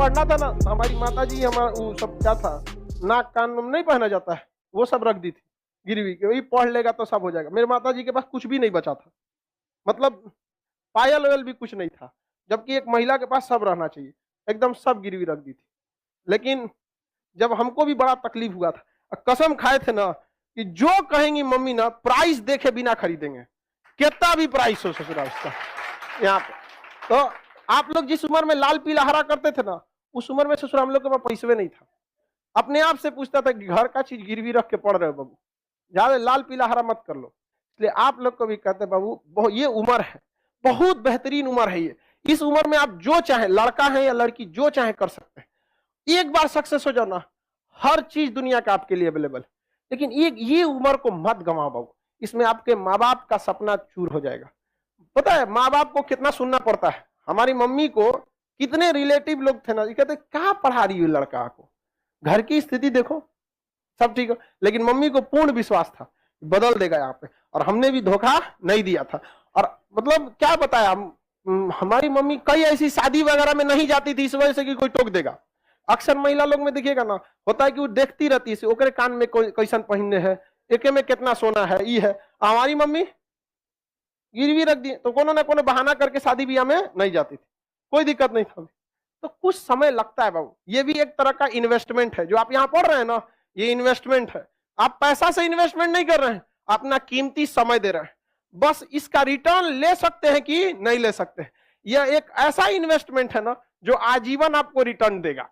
पढ़ना था ना, हमारी माता जी हमारा वो सब क्या था, नाक कान में नहीं पहना जाता है, वो सब रख दी थी गिरवी के, वही पढ़ लेगा तो सब हो जाएगा। मेरे माता जी के पास कुछ भी नहीं बचा था, मतलब पायल वायल भी कुछ नहीं था, जबकि एक महिला के पास सब रहना चाहिए, एकदम सब गिरवी रख दी थी। लेकिन जब हमको भी बड़ा तकलीफ हुआ था, कसम खाए थे ना कि जो कहेंगी मम्मी ना, प्राइस देखे बिना खरीदेंगे, कितना भी प्राइस हो ससुराल उसका। यहाँ पे तो आप लोग जिस उम्र में लाल पीला हरा करते थे ना, उस उम्र में ससुर हम लोग के पास पैसे नहीं था। अपने आप से पूछता था कि घर का चीज गिरवी रख के पढ़ रहे हो बाबू, ज्यादा लाल पीला हरा मत कर लो। इसलिए आप लोग को भी कहते बाबू, ये उम्र है, बहुत बेहतरीन उम्र है ये। इस उम्र में आप जो चाहे, लड़का है या लड़की, जो चाहे कर सकते हैं। एक बार सक्सेस हो जाओ ना, हर चीज दुनिया का आपके लिए अवेलेबल। लेकिन ये उम्र को मत गंवाओ बाबू, इसमें आपके माँ बाप का सपना चूर हो जाएगा। पता है माँ बाप को कितना सुनना पड़ता है। हमारी मम्मी को कितने रिलेटिव लोग थे ना, ये कहते क्या पढ़ा रही है लड़का को, घर की स्थिति देखो, सब ठीक हो। लेकिन मम्मी को पूर्ण विश्वास था बदल देगा यहाँ पे, और हमने भी धोखा नहीं दिया था। और मतलब क्या बताया, हमारी मम्मी कई ऐसी शादी वगैरह में नहीं जाती थी इस वजह से कि कोई टोक देगा। अक्सर महिला लोग में देखिएगा ना, होता है कि वो देखती रहती है ओकरे कान में कैसन पहनने है, एके में कितना सोना है, ये है। हमारी मम्मी गिरवी रख दी तो कोनो ना कोनो बहाना करके शादी ब्याह में नहीं जाती थी, कोई दिक्कत नहीं था। तो कुछ समय लगता है बाबू, ये भी एक तरह का इन्वेस्टमेंट है। जो आप यहाँ पढ़ रहे हैं ना, ये इन्वेस्टमेंट है। आप पैसा से इन्वेस्टमेंट नहीं कर रहे हैं, अपना कीमती समय दे रहे हैं। बस इसका रिटर्न ले सकते हैं कि नहीं ले सकते। यह एक ऐसा इन्वेस्टमेंट है ना जो आजीवन आपको रिटर्न देगा,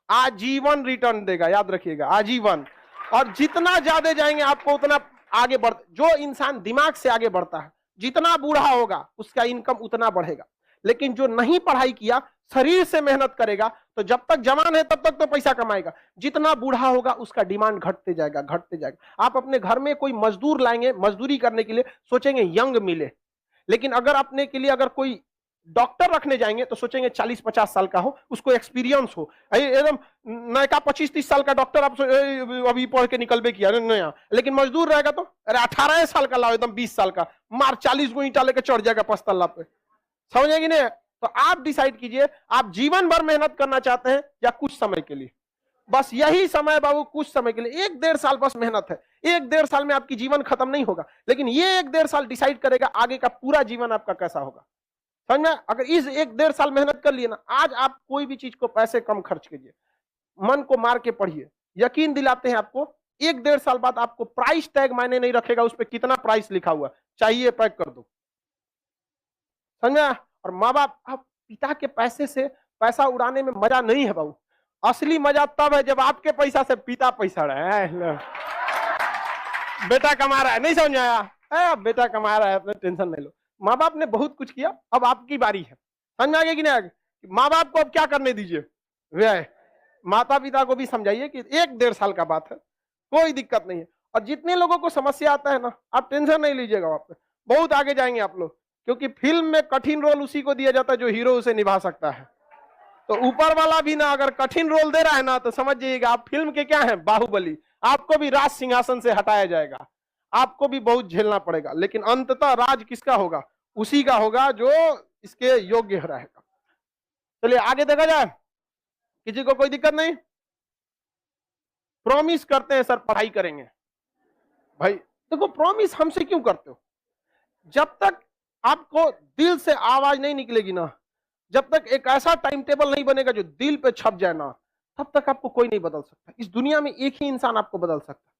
आजीवन रिटर्न देगा, याद रखिएगा, आजीवन। और जितना ज्यादा जाएंगे आपको उतना आगे बढ़, जो इंसान दिमाग से आगे बढ़ता है, जितना बूढ़ा होगा उसका इनकम उतना बढ़ेगा। लेकिन जो नहीं पढ़ाई किया, शरीर से मेहनत करेगा, तो जब तक जवान है तब तक तो पैसा कमाएगा, जितना बूढ़ा होगा उसका डिमांड घटते जाएगा, घटते जाएगा। आप अपने घर में कोई मजदूर लाएंगे, मजदूरी करने के लिए सोचेंगे यंग मिले, लेकिन अगर अपने के लिए अगर कोई डॉक्टर रखने जाएंगे तो सोचेंगे 40-50 साल का हो, उसको एक्सपीरियंस हो। एकदम नया 25-30 साल का डॉक्टर आप अभी पढ़ के निकलबे किया नया, लेकिन मजदूर रहेगा तो अरे 18 साल का लाओ, एकदम 20 साल का, मार 40 गो ईंटा लेके चढ़ जाएगा 5 तल्ला पे। समझेगी नहीं? तो आप डिसाइड कीजिए, आप जीवन भर मेहनत करना चाहते हैं या कुछ समय के लिए। बस यही समय बाबू, कुछ समय के लिए, 1-1.5 साल बस मेहनत है। 1-1.5 साल में आपकी जीवन खत्म नहीं होगा, लेकिन ये 1-1.5 साल डिसाइड करेगा आगे का पूरा जीवन आपका कैसा होगा। समझ में? अगर इस 1-1.5 साल मेहनत कर लिए ना, आज आप कोई भी चीज को पैसे कम खर्च कीजिए, मन को मार के पढ़िए, यकीन दिलाते हैं आपको 1-1.5 साल बाद आपको प्राइस टैग मायने नहीं रखेगा, उस पर कितना प्राइस लिखा हुआ, चाहिए पैक कर दो। समझ में? और माँ बाप, आप पिता के पैसे से पैसा उड़ाने में मजा नहीं है बाबू। असली मजा तब है जब आपके पैसा से पिता पैसा रहा है, बेटा कमा रहा है, नहीं समझ आया? बेटा कमा रहा है, अपने टेंशन नहीं लो। माँ बाप ने बहुत कुछ किया, अब आपकी बारी है। समझ में आ गया कि नहीं? माँ बाप को अब क्या करने दीजिए, वे माता पिता को भी समझाइए कि 1-1.5 साल का बात है, कोई दिक्कत नहीं है। और जितने लोगों को समस्या आता है ना, आप टेंशन नहीं लीजिएगा, आप बहुत आगे जाएंगे आप लोग, क्योंकि फिल्म में कठिन रोल उसी को दिया जाता है जो हीरो उसे निभा सकता है। तो ऊपर वाला भी ना अगर कठिन रोल दे रहा है ना, तो समझ जाइएगा आप फिल्म के क्या है, बाहुबली। आपको भी राज सिंहासन से हटाया जाएगा, आपको भी बहुत झेलना पड़ेगा, लेकिन अंततः राज किसका होगा? उसी का होगा जो इसके योग्य रहेगा। चलिए आगे देखा जाए, किसी को कोई दिक्कत नहीं? प्रॉमिस करते हैं सर पढ़ाई करेंगे, भाई देखो प्रॉमिस हमसे क्यों करते हो? जब तक आपको दिल से आवाज नहीं निकलेगी ना, जब तक एक ऐसा टाइम टेबल नहीं बनेगा जो दिल पे छप जाए ना, तब तक आपको कोई नहीं बदल सकता। इस दुनिया में एक ही इंसान आपको बदल सकता है,